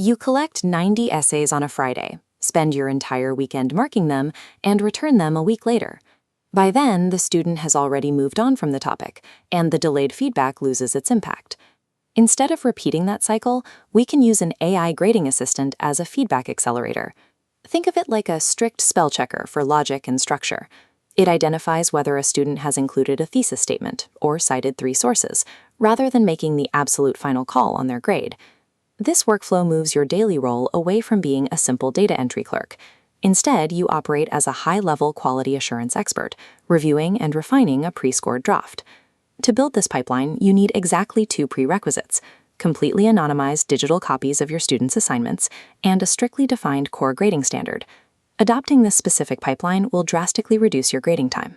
You collect 90 essays on a Friday, spend your entire weekend marking them, and return them a week later. By then, the student has already moved on from the topic, and the delayed feedback loses its impact. Instead of repeating that cycle, we can use an AI grading assistant as a feedback accelerator. Think of it like a strict spell checker for logic and structure. It identifies whether a student has included a thesis statement or cited 3 sources, rather than making the absolute final call on their grade. This workflow moves your daily role away from being a simple data entry clerk. Instead, you operate as a high-level quality assurance expert, reviewing and refining a pre-scored draft. To build this pipeline, you need exactly 2 prerequisites: completely anonymized digital copies of your students' assignments and a strictly defined core grading standard. Adopting this specific pipeline will drastically reduce your grading time.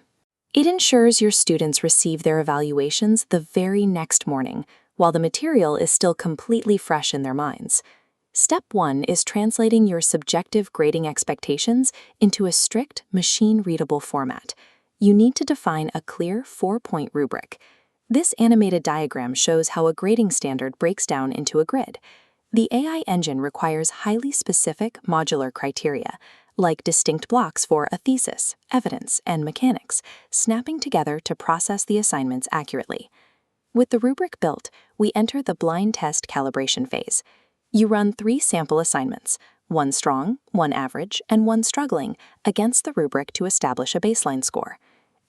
It ensures your students receive their evaluations the very next morning, while the material is still completely fresh in their minds. Step 1 is translating your subjective grading expectations into a strict, machine-readable format. You need to define a clear 4-point rubric. This animated diagram shows how a grading standard breaks down into a grid. The AI engine requires highly specific modular criteria, like distinct blocks for a thesis, evidence, and mechanics, snapping together to process the assignments accurately. With the rubric built, we enter the blind test calibration phase. You run 3 sample assignments, 1 strong, 1 average, and 1 struggling, against the rubric to establish a baseline score.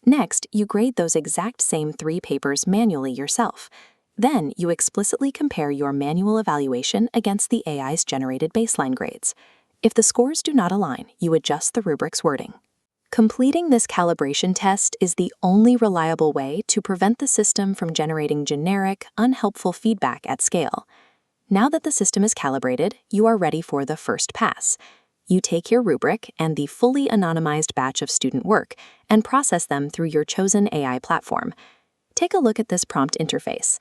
Next, you grade those exact same 3 papers manually yourself. Then, you explicitly compare your manual evaluation against the AI's generated baseline grades. If the scores do not align, you adjust the rubric's wording. Completing this calibration test is the only reliable way to prevent the system from generating generic, unhelpful feedback at scale. Now that the system is calibrated, you are ready for the first pass. You take your rubric and the fully anonymized batch of student work and process them through your chosen AI platform. Take a look at this prompt interface.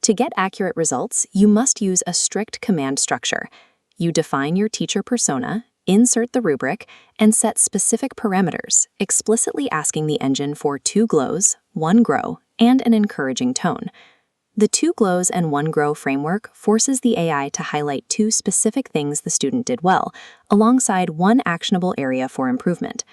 To get accurate results, you must use a strict command structure. You define your teacher persona, insert the rubric, and set specific parameters, explicitly asking the engine for 2 glows, 1 grow, and an encouraging tone. The 2 glows and 1 grow framework forces the AI to highlight 2 specific things the student did well, alongside 1 actionable area for improvement.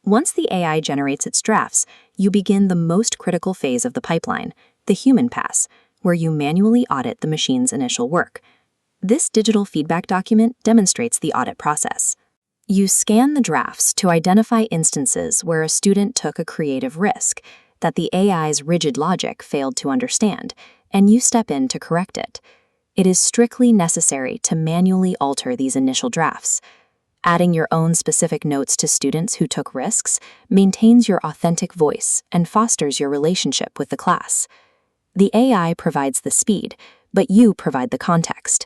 Once the AI generates its drafts, you begin the most critical phase of the pipeline, the human pass, where you manually audit the machine's initial work. This digital feedback document demonstrates the audit process. You scan the drafts to identify instances where a student took a creative risk that the AI's rigid logic failed to understand, and you step in to correct it. It is strictly necessary to manually alter these initial drafts. Adding your own specific notes to students who took risks maintains your authentic voice and fosters your relationship with the class. The AI provides the speed, but you provide the context.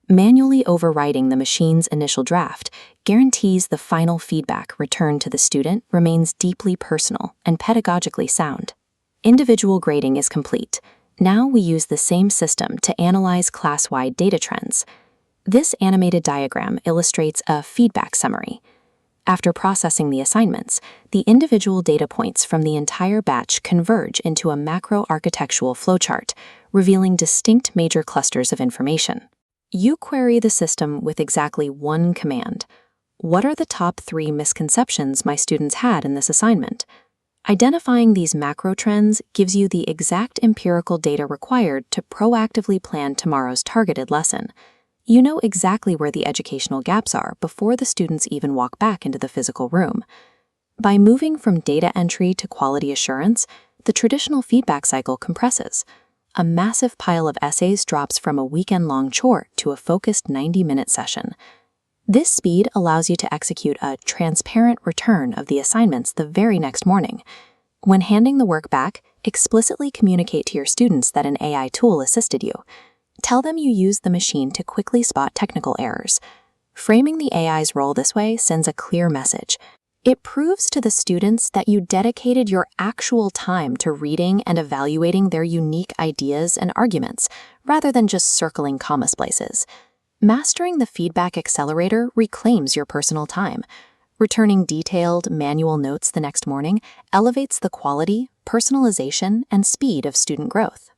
Manually overwriting the machine's initial draft guarantees the final feedback returned to the student remains deeply personal and pedagogically sound. Individual grading is complete. Now we use the same system to analyze class-wide data trends. This animated diagram illustrates a feedback summary. After processing the assignments, the individual data points from the entire batch converge into a macro-architectural flowchart, revealing distinct major clusters of information. You query the system with exactly 1 command. What are the top 3 misconceptions my students had in this assignment? Identifying these macro trends gives you the exact empirical data required to proactively plan tomorrow's targeted lesson. You know exactly where the educational gaps are before the students even walk back into the physical room. By moving from data entry to quality assurance, the traditional feedback cycle compresses. A massive pile of essays drops from a weekend-long chore to a focused 90-minute session. This speed allows you to execute a transparent return of the assignments the very next morning. When handing the work back, explicitly communicate to your students that an AI tool assisted you. Tell them you used the machine to quickly spot technical errors. Framing the AI's role this way sends a clear message. It proves to the students that you dedicated your actual time to reading and evaluating their unique ideas and arguments, rather than just circling comma splices. Mastering the Feedback Accelerator reclaims your personal time. Returning detailed, manual notes the next morning elevates the quality, personalization, and speed of student growth.